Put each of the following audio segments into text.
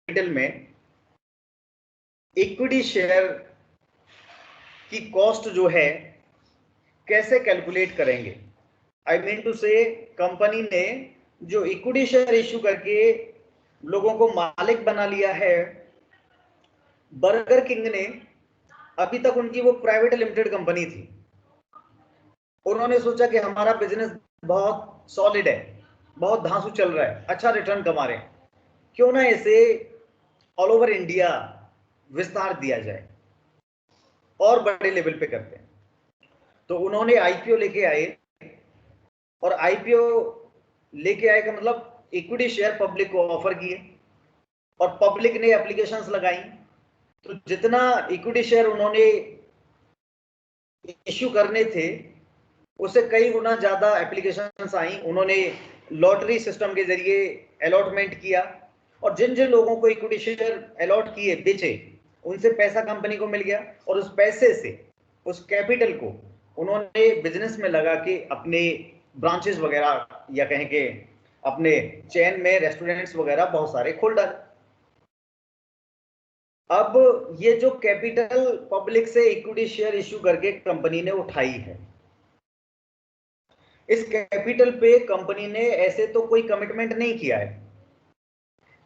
Capital में equity share की cost जो है कैसे कैलकुलेट करेंगे। आई मीन टू से कंपनी ने जो इक्विटी शेयर इश्यू करके लोगों को मालिक बना लिया है, बर्गर किंग ने, अभी तक उनकी वो प्राइवेट लिमिटेड कंपनी थी। उन्होंने सोचा कि हमारा बिजनेस बहुत सॉलिड है, बहुत धांसू चल रहा है, अच्छा रिटर्न कमा रहे हैं, क्यों ना इसे ऑल ओवर इंडिया विस्तार दिया जाए और बड़े लेवल पे करते हैं। तो उन्होंने आईपीओ लेके आए, और आईपीओ लेके आए का मतलब इक्विटी शेयर पब्लिक को ऑफर किए, और पब्लिक ने एप्लीकेशंस लगाई। तो जितना इक्विटी शेयर उन्होंने इश्यू करने थे उससे कई गुना ज्यादा एप्लीकेशंस आई। उन्होंने लॉटरी सिस्टम के जरिए अलॉटमेंट किया, और जिन जिन लोगों को इक्विटी शेयर अलॉट किए, बेचे, उनसे पैसा कंपनी को मिल गया, और उस पैसे से, उस कैपिटल को उन्होंने बिजनेस में लगा के अपने ब्रांचेस वगैरह, या कहें कि अपने चेन में रेस्टोरेंट्स वगैरह बहुत सारे खोल डाले। अब ये जो कैपिटल पब्लिक से इक्विटी शेयर इश्यू करके कंपनी ने उठाई है, इस कैपिटल पे कंपनी ने ऐसे तो कोई कमिटमेंट नहीं किया है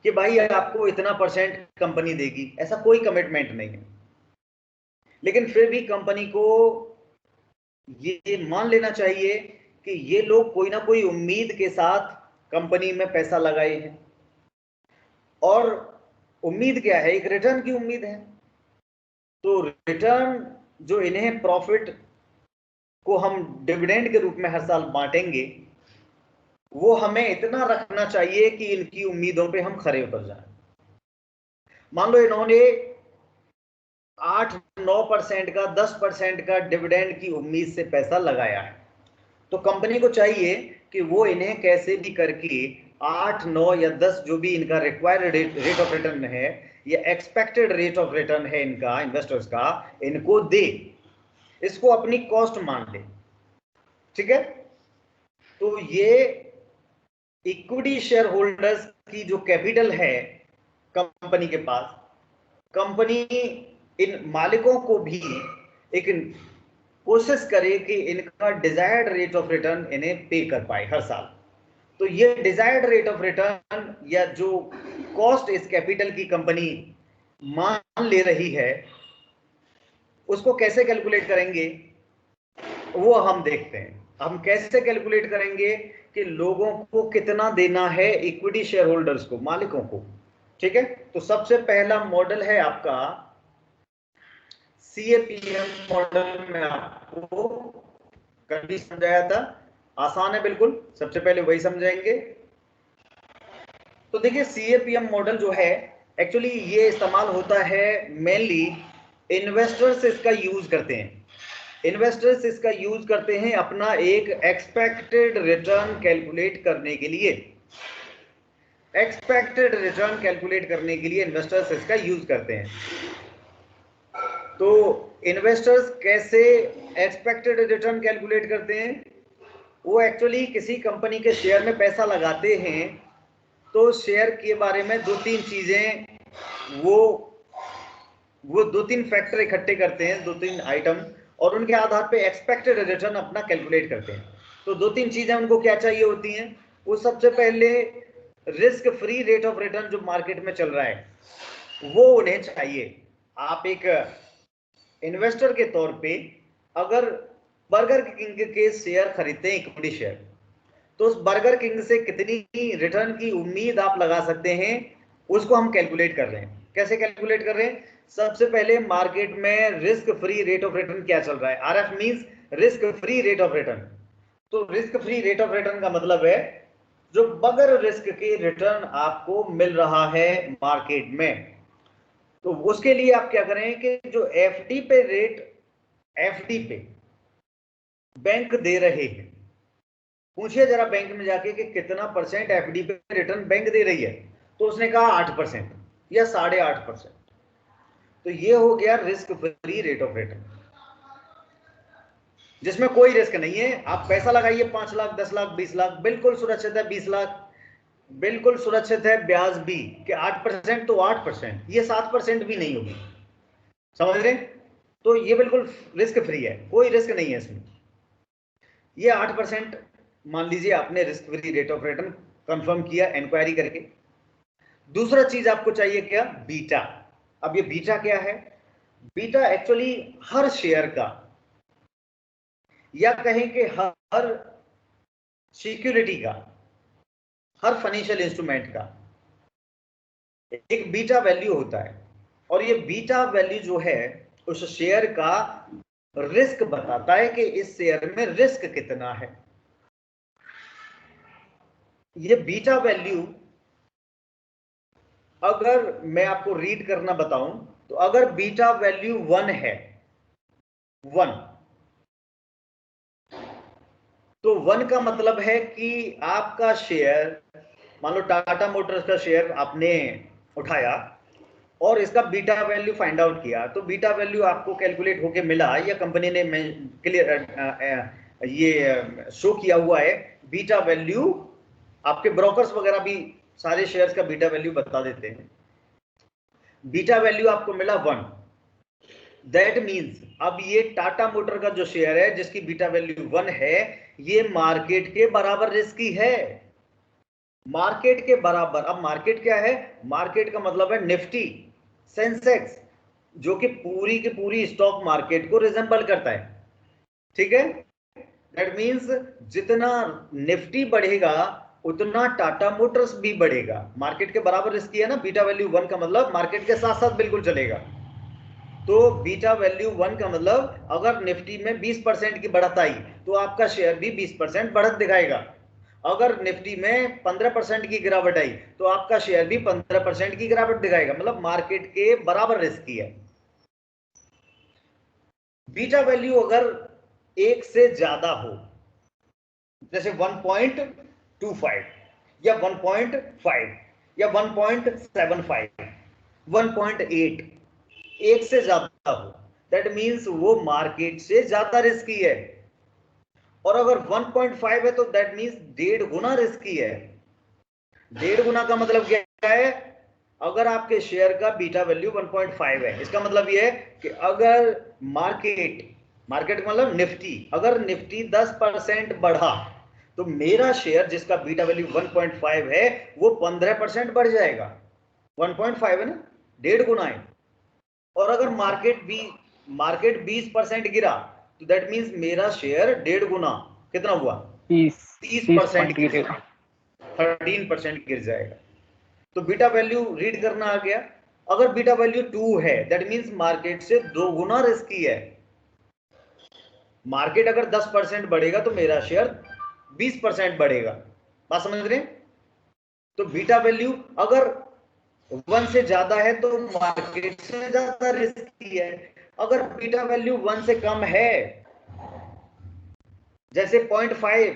कि भाई आपको इतना परसेंट कंपनी देगी, ऐसा कोई कमिटमेंट नहीं है। लेकिन फिर भी कंपनी को ये मान लेना चाहिए कि ये लोग कोई ना कोई उम्मीद के साथ कंपनी में पैसा लगाए हैं, और उम्मीद क्या है? एक रिटर्न की उम्मीद है। तो रिटर्न जो इन्हें प्रॉफिट को हम डिविडेंड के रूप में हर साल बांटेंगे, वो हमें इतना रखना चाहिए कि इनकी उम्मीदों पे हम खरे उतर जाएं। मान लो इन्होंने 8-9% का, 10% का डिविडेंड की उम्मीद से पैसा लगाया है, तो कंपनी को चाहिए कि वो इन्हें कैसे भी करके 8, 9 या 10 जो भी इनका रिक्वायर्ड रेट ऑफ रिटर्न है, या एक्सपेक्टेड रेट ऑफ रिटर्न है इनका, इन्वेस्टर्स का, इनको दे, इसको अपनी कॉस्ट मान ले। ठीक है? तो ये इक्विटी शेयर होल्डर्स की जो कैपिटल है कंपनी के पास, कंपनी इन मालिकों को भी एक कोशिश करे कि इनका डिजायर्ड रेट ऑफ रिटर्न इन्हें पे कर पाए हर साल। तो ये डिजायर्ड रेट ऑफ रिटर्न, या जो कॉस्ट इस कैपिटल की कंपनी मान ले रही है, उसको कैसे कैलकुलेट करेंगे वो हम देखते हैं। हम कैसे कैलकुलेट करेंगे कि लोगों को कितना देना है, इक्विटी शेयर होल्डर्स को, मालिकों को। ठीक है? तो सबसे पहला मॉडल है आपका सीएपीएम मॉडल। में आपको कभी समझाया था, आसान है बिल्कुल, सबसे पहले वही समझाएंगे। तो देखिए, सीएपीएम मॉडल जो है, एक्चुअली ये इस्तेमाल होता है मेनली, इन्वेस्टर्स इसका यूज करते हैं। इन्वेस्टर्स इसका यूज करते हैं अपना एक एक्सपेक्टेड रिटर्न कैलकुलेट करने के लिए। एक्सपेक्टेड रिटर्न कैलकुलेट करने के लिए इन्वेस्टर्स इसका यूज करते हैं। तो इन्वेस्टर्स कैसे एक्सपेक्टेड रिटर्न कैलकुलेट करते हैं? वो एक्चुअली किसी कंपनी के शेयर में पैसा लगाते हैं, तो शेयर के बारे में दो तीन चीजें, वो दो तीन फैक्टर इकट्ठे करते हैं, दो तीन आइटम, और उनके आधार पे एक्सपेक्टेड रिटर्न अपना कैलकुलेट करते हैं। तो दो तीन चीजें उनको क्या चाहिए होती हैं? वो सबसे पहले risk free rate of return जो मार्केट में चल रहा है वो उन्हें चाहिए। आप एक इन्वेस्टर के तौर पे अगर बर्गर किंग के शेयर खरीदते हैं, इक्विटी शेयर, तो उस बर्गर किंग से कितनी रिटर्न की उम्मीद आप लगा सकते हैं, उसको हम कैलकुलेट कर रहे हैं। कैसे कैलकुलेट कर रहे हैं? सबसे पहले मार्केट में risk free rate of return क्या चल रहा है? RF means risk free rate of return. तो risk free rate of return का मतलब है जो बगैर रिस्क के रिटर्न आपको मिल रहा है मार्केट में। तो उसके लिए आप क्या करें कि जो एफडी पे रेट, एफडी पे बैंक दे रहे हैं, पूछिए जरा बैंक में जाके कि कितना परसेंट एफडी पे रिटर्न बैंक दे रही है, तो उसने कहा 8% या 8.5%। तो ये हो गया risk free rate of return, जिसमें कोई रिस्क नहीं है। आप पैसा लगाइए 5 लाख, 10 लाख, 20 लाख, बिल्कुल सुरक्षित है। 20 लाख बिल्कुल सुरक्षित है ब्याज भी कि 8% तो 8%, ये 7% भी नहीं होगी, समझ रहे? तो ये बिल्कुल रिस्क फ्री है, कोई रिस्क नहीं है इसमें। ये 8% मान लीजिए आपने risk free rate of return confirm किया इंक्वायरी करके। दूसरा चीज आपको चाहिए क्या? बीटा। अब ये बीटा क्या है? बीटा एक्चुअली हर शेयर का, या कहें कि हर सिक्योरिटी का, हर फाइनेंशियल इंस्ट्रूमेंट का एक बीटा वैल्यू होता है, और ये बीटा वैल्यू जो है उस शेयर का रिस्क बताता है कि इस शेयर में रिस्क कितना है। ये बीटा वैल्यू अगर मैं आपको रीड करना बताऊं तो अगर बीटा वैल्यू 1 है, 1, तो 1 का मतलब है कि आपका शेयर, मान लो टाटा मोटर्स का शेयर आपने उठाया और इसका बीटा वैल्यू फाइंड आउट किया, तो बीटा वैल्यू आपको कैलकुलेट होके मिला, या कंपनी ने क्लियर ये शो किया हुआ है बीटा वैल्यू। आपके ब्रोकर्स वगैरह भी सारे शेयर्स का बीटा वैल्यू बता देते हैं। बीटा वैल्यू आपको मिला 1, दैट मीन्स अब ये टाटा मोटर का जो शेयर है जिसकी बीटा वैल्यू 1 है, ये मार्केट के बराबर रिस्की है, मार्केट के बराबर। अब मार्केट क्या है? मार्केट का मतलब है निफ्टी, सेंसेक्स, जो कि पूरी की पूरी स्टॉक मार्केट को रिजेंबल करता है, ठीक है? दैट मीन्स जितना निफ्टी बढ़ेगा उतना टाटा मोटर्स भी बढ़ेगा, मार्केट के बराबर रिस्की है ना। बीटा वैल्यू 1 का मतलब मार्केट के साथ साथ बिल्कुल चलेगा। तो बीटा वैल्यू 1 का मतलब अगर निफ्टी में 20% की बढ़त आई तो आपका शेयर भी 20% बढ़त दिखाएगा। अगर निफ्टी में 15% की गिरावट आई तो आपका शेयर भी 15% की गिरावट दिखाएगा, मतलब मार्केट के बराबर रिस्की है। बीटा वैल्यू अगर 1 से ज्यादा हो, जैसे 1.25 या 1.5 या 1.75, 1.8, 1 से ज्यादा हो, दैट मीन्स वो मार्केट से ज्यादा रिस्की है। और अगर 1.5 है तो दैट मीन्स 1.5 गुना रिस्की है। 1.5 गुना का मतलब क्या है? अगर आपके शेयर का बीटा वैल्यू 1.5 है, इसका मतलब यह है कि अगर मार्केट मार्केट मतलब निफ्टी, अगर निफ्टी 10% बढ़ा तो मेरा शेयर जिसका बीटा वैल्यू 1.5 है वो 15% बढ़ जाएगा। 1.5 है ना, 1.5 गुना है। और अगर मार्केट 20% गिरा तो दैट मीन्स मेरा शेयर 1.5 गुना कितना हुआ? 30% गिर जाएगा, 13% गिर जाएगा। तो बीटा वैल्यू रीड करना आ गया। अगर बीटा वैल्यू 2 है दैट मीन्स मार्केट से 2 गुना रिस्की है। मार्केट अगर 10% बढ़ेगा तो मेरा शेयर 20% बढ़ेगा, बात समझ रहे हैं? तो बीटा वैल्यू अगर 1 से ज्यादा है तो मार्केट से ज्यादा रिस्की है। अगर बीटा वैल्यू 1 से कम है, जैसे 0.5,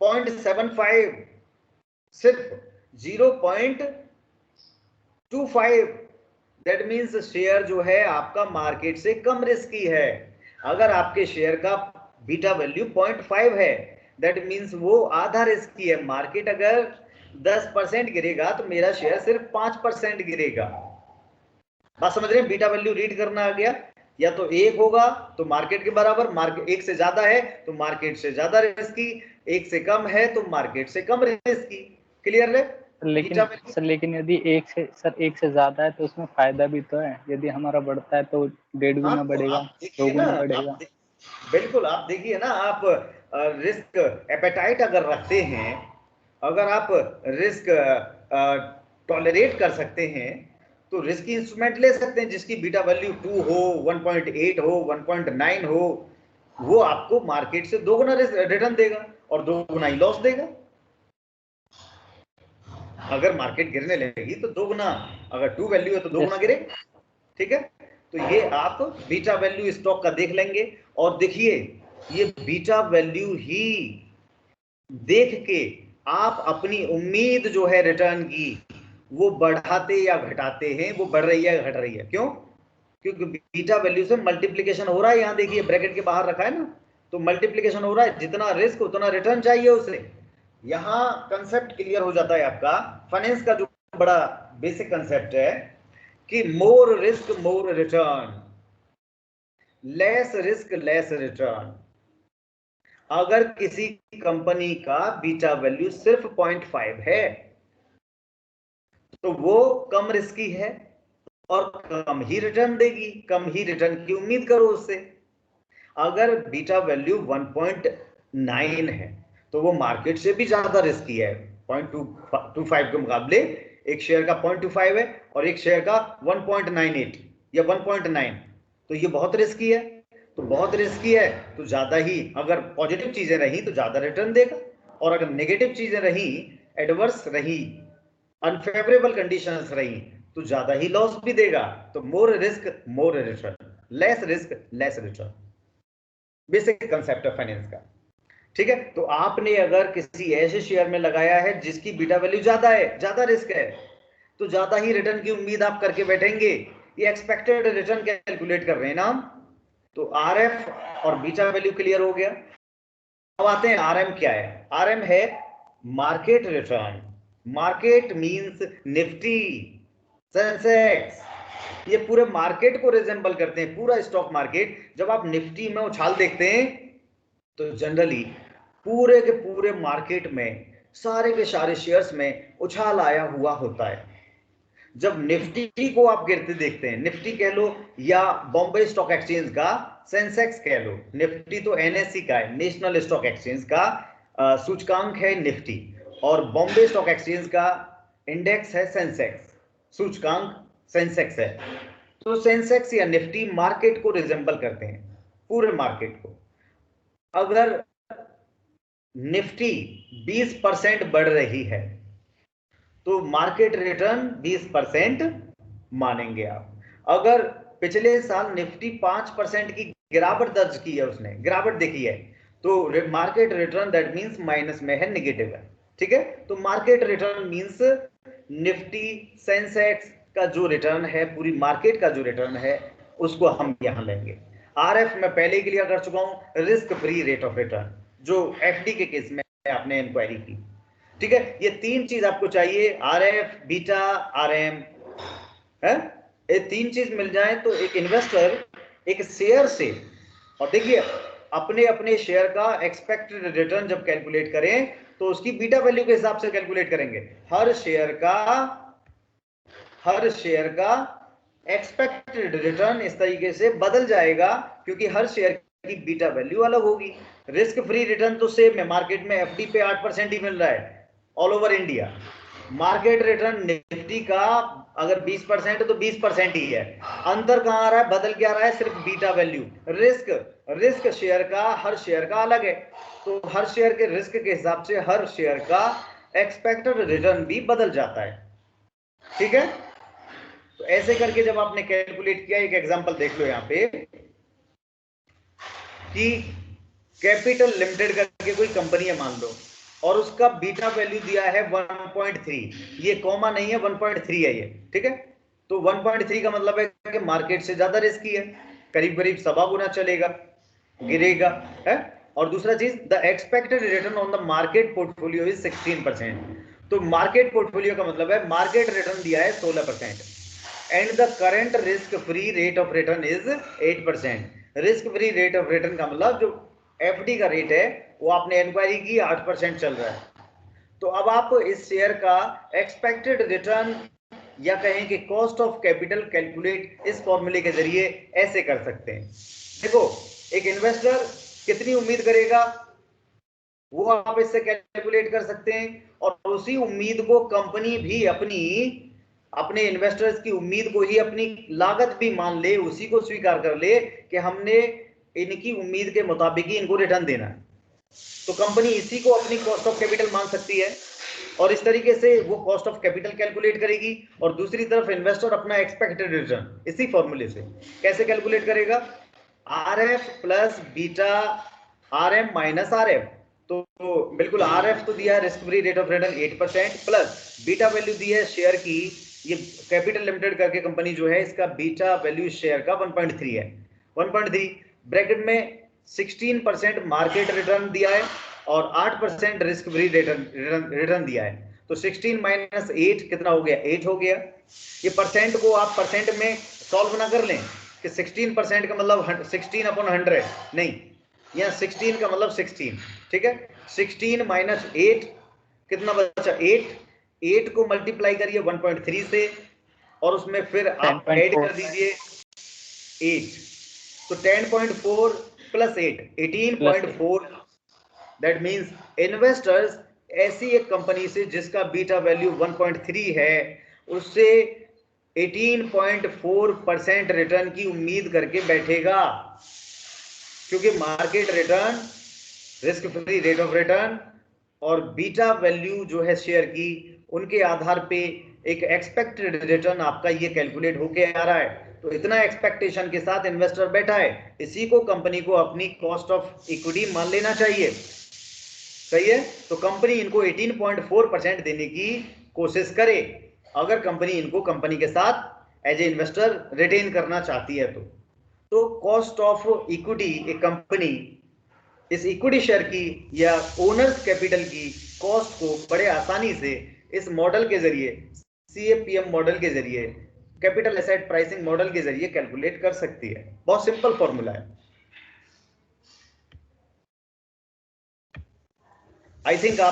0.75, सिर्फ 0.25, दैट मीन्स शेयर जो है आपका मार्केट से कम रिस्की है। अगर आपके शेयर का बीटा वैल्यू 0.5 है दैट मीन्स वो आधा रिस्की है। मार्केट अगर 10% गिरेगा तो मेरा शेयर सिर्फ 5% गिरेगा, बात समझ रहे हैं? बीटा वैल्यू रीड करना आ गया। या तो 1 होगा तो मार्केट के बराबर, मार्केट 1 से ज्यादा है तो मार्केट से ज्यादा रिस्की, 1 से कम है तो मार्केट से कम रिस्की। क्लियर है? लेकिन यदि 1 से ज्यादा है तो उसमें फायदा भी तो है। यदि हमारा बढ़ता है तो 1.5 गुना बढ़ेगा, 2 गुना बढ़ेगा। बिल्कुल, आप देखिए ना, आप रिस्क एपेटाइट अगर रखते हैं, अगर आप रिस्क टॉलरेट कर सकते हैं तो रिस्की इंस्ट्रूमेंट ले सकते हैं जिसकी बीटा वैल्यू 2 हो, 1.8 हो, 1.9 हो, वो आपको मार्केट से 2 गुना रिटर्न देगा और 2 गुना ही लॉस देगा। अगर मार्केट गिरने लगेगी तो 2 गुना, अगर 2 वैल्यू है तो 2 गुना गिरे, ठीक है? तो ये आप बीटा वैल्यू स्टॉक का देख लेंगे। और देखिए ये बीटा वैल्यू ही देख के आप अपनी उम्मीद जो है रिटर्न की वो बढ़ाते या घटाते हैं, वो बढ़ रही है या घट रही है। क्यों? क्योंकि बीटा वैल्यू से मल्टीप्लीकेशन हो रहा है। यहां देखिए ब्रैकेट के बाहर रखा है ना, तो मल्टीप्लीकेशन हो रहा है, जितना रिस्क उतना रिटर्न चाहिए उसे। यहां कंसेप्ट क्लियर हो जाता है आपका। फाइनेंस का जो बड़ा बेसिक कंसेप्ट है कि more risk more return, less risk less return. अगर किसी कंपनी का बीटा वैल्यू सिर्फ 0.5 है तो वो कम रिस्की है और कम ही रिटर्न देगी, कम ही रिटर्न की उम्मीद करो उससे। अगर बीटा वैल्यू 1.9 है तो वो मार्केट से भी ज्यादा रिस्की है। 0.25 के मुकाबले एक शेयर का 0.25 है और एक शेयर का 1.98 या 1.9, तो ये बहुत रिस्की है। तो बहुत रिस्की है तो ज्यादा ही, अगर पॉजिटिव चीजें रही तो ज्यादा रिटर्न देगा, और अगर नेगेटिव चीजें रही, एडवर्स रही, अनफेवरेबल कंडीशंस रही, तो ज्यादा ही लॉस भी देगा। तो more risk more return, less risk less return, basic concept है फाइनेंस का। ठीक है, तो आपने अगर किसी ऐसे शेयर में लगाया है जिसकी बीटा वैल्यू ज्यादा है, ज्यादा रिस्क है, तो ज्यादा ही रिटर्न की उम्मीद आप करके बैठेंगे। ये एक्सपेक्टेड रिटर्न कैलकुलेट कर रहे हैं ना हम। तो आरएफ और बीटा वैल्यू क्लियर हो गया। अब आते हैं आरएम क्या है। आरएम है market return. Market means Nifty, Sensex, ये पूरे मार्केट को रिजेंबल करते हैं, पूरा स्टॉक मार्केट। जब आप निफ्टी में उछाल देखते हैं तो जनरली पूरे के पूरे मार्केट में सारे के सारे शेयर्स में उछाल आया हुआ होता है। जब निफ्टी को आप गिरते देखते हैं, निफ्टी कह लो या बॉम्बे स्टॉक एक्सचेंज का सेंसेक्स कह लो, निफ्टी तो एनएससी का है, नेशनल स्टॉक एक्सचेंज का सूचकांक है निफ्टी, और बॉम्बे स्टॉक एक्सचेंज का इंडेक्स है सेंसेक्स, सूचकांक सेंसेक्स है। तो सेंसेक्स या निफ्टी मार्केट को रिजेंबल करते हैं, पूरे मार्केट को। अगर निफ्टी 20% बढ़ रही है तो मार्केट रिटर्न 20% मानेंगे आप। अगर पिछले साल निफ्टी 5% की गिरावट दर्ज की है, उसने गिरावट देखी है, तो market return that means minus में है, नेगेटिव है। ठीक है, तो market return means Nifty Sensex का जो रिटर्न है, पूरी मार्केट का जो रिटर्न है, उसको हम यहां लेंगे। आरएफ मैं पहले क्लियर कर चुका हूं, risk free rate of return, जो एफडी के केस में आपने इंक्वायरी की। ठीक है, ये तीन चीज आपको चाहिए, आरएफ, बीटा, आरएम है। ये तीन चीज मिल जाए तो एक इन्वेस्टर एक शेयर से, और देखिए अपने अपने शेयर का एक्सपेक्टेड रिटर्न जब कैलकुलेट करें तो उसकी बीटा वैल्यू के हिसाब से कैलकुलेट करेंगे। हर शेयर का एक्सपेक्टेड रिटर्न इस तरीके से बदल जाएगा क्योंकि हर शेयर की बीटा वैल्यू अलग होगी। रिस्क फ्री रिटर्न तो सेम है, मार्केट में एफडी पे 8% ही मिल रहा है all over India. Market return Nifty का अगर 20% है तो 20% ही है। अंतर कहां आ रहा है, बदल क्या रहा है, सिर्फ बीटा वैल्यू। रिस्क शेयर का, हर शेयर का अलग है, तो हर शेयर के रिस्क के हिसाब से हर शेयर का एक्सपेक्टेड रिटर्न भी बदल जाता है। ठीक है, तो ऐसे करके जब आपने कैलकुलेट किया, एक एग्जांपल देख लो यहां पे कि कैपिटल लिमिटेड करके कोई कंपनी है मान लो, और उसका बीटा वैल्यू दिया है 1.3, ये कॉमा नहीं है, 1.3 है ये। ठीक है, तो 1.3 का मतलब है कि मार्केट से ज्यादा रिस्की है, करीब करीब 1.25 गुना चलेगा, गिरेगा है। और दूसरा चीज, the expected return on the market portfolio is 16%। तो मार्केट पोर्टफोलियो का मतलब है मार्केट रिटर्न दिया है 16%, and the current risk free rate of return is 8%। Risk free rate of return का मतलब जो एफडी का रेट है वो आपने इंक्वायरी की 8% चल रहा है। तो अब आप इस शेयर का एक्सपेक्टेड रिटर्न या कहें कि कॉस्ट ऑफ कैपिटल कैलकुलेट इस फॉर्मूले के जरिए ऐसे कर सकते हैं। देखो, एक इन्वेस्टर कितनी उम्मीद करेगा वो आप इससे कैलकुलेट कर सकते हैं, और उसी उम्मीद को कंपनी भी अपने इन्वेस्टर्स की उम्मीद को ही अपनी लागत भी मान ले, उसी को स्वीकार कर ले कि हमने इनकी उम्मीद के मुताबिक ही इनको रिटर्न देना है। तो कंपनी इसी को अपनी कॉस्ट ऑफ कैपिटल मान सकती है, और इस तरीके से वो कॉस्ट ऑफ कैपिटल कैलकुलेट करेगी, और दूसरी तरफ इन्वेस्टर अपना एक्सपेक्टेड रिटर्न इसी फॉर्मूले से कैसे कैलकुलेट करेगा, RF plus beta, RM minus RF. तो बिल्कुल आरएफ तो दिया है risk free rate of return 8%, plus beta value दी है शेयर की, ये कैपिटल लिमिटेड करके कंपनी जो है, इसका बीटा वैल्यू शेयर का 1.3 है, 1.3 ब्रैकेट में 16% मार्केट रिटर्न दिया है, और 8% रिस्क फ्री रिटर्न दिया है। तो 16 माइनस 8 कितना हो गया? 8 हो गया। ये परसेंट को आप परसेंट में सॉल्व ना कर लें कि 16% का मतलब 16/100, नहीं, यहाँ 16 का मतलब 16, ठीक है। 16 माइनस 8 कितना बचा? 8 को मल्टीप्लाई करिए 1.3 से और उसमें फिर आप ऐड कर दीजिए 8, तो 10.4 प्लस 8 18.4। दैट मीन्स इन्वेस्टर्स ऐसी एक कंपनी से जिसका बीटा वैल्यू 1.3 है उससे 18.4% रिटर्न की उम्मीद करके बैठेगा, क्योंकि market return, risk free rate of return और बीटा वैल्यू जो है शेयर की, उनके आधार पे एक एक्सपेक्टेड रिटर्न आपका ये कैलकुलेट होके आ रहा है। तो इतना एक्सपेक्टेशन के साथ इन्वेस्टर बैठा है, इसी को कंपनी को अपनी कॉस्ट ऑफ इक्विटी मान लेना चाहिए। सही है। तो कंपनी इनको 18.4% देने की कोशिश करे, अगर कंपनी इनको कंपनी के साथ एज ए इन्वेस्टर रिटेन करना चाहती है तो कॉस्ट ऑफ इक्विटी एक कंपनी इस इक्विटी शेयर की या ओनर्स कैपिटल की कॉस्ट को बड़े आसानी से इस मॉडल के जरिए, CAPM मॉडल के जरिए, कैपिटल एसेट प्राइसिंग मॉडल के जरिए कैलकुलेट कर सकती है। बहुत सिंपल फॉर्मूला है। आई थिंक आप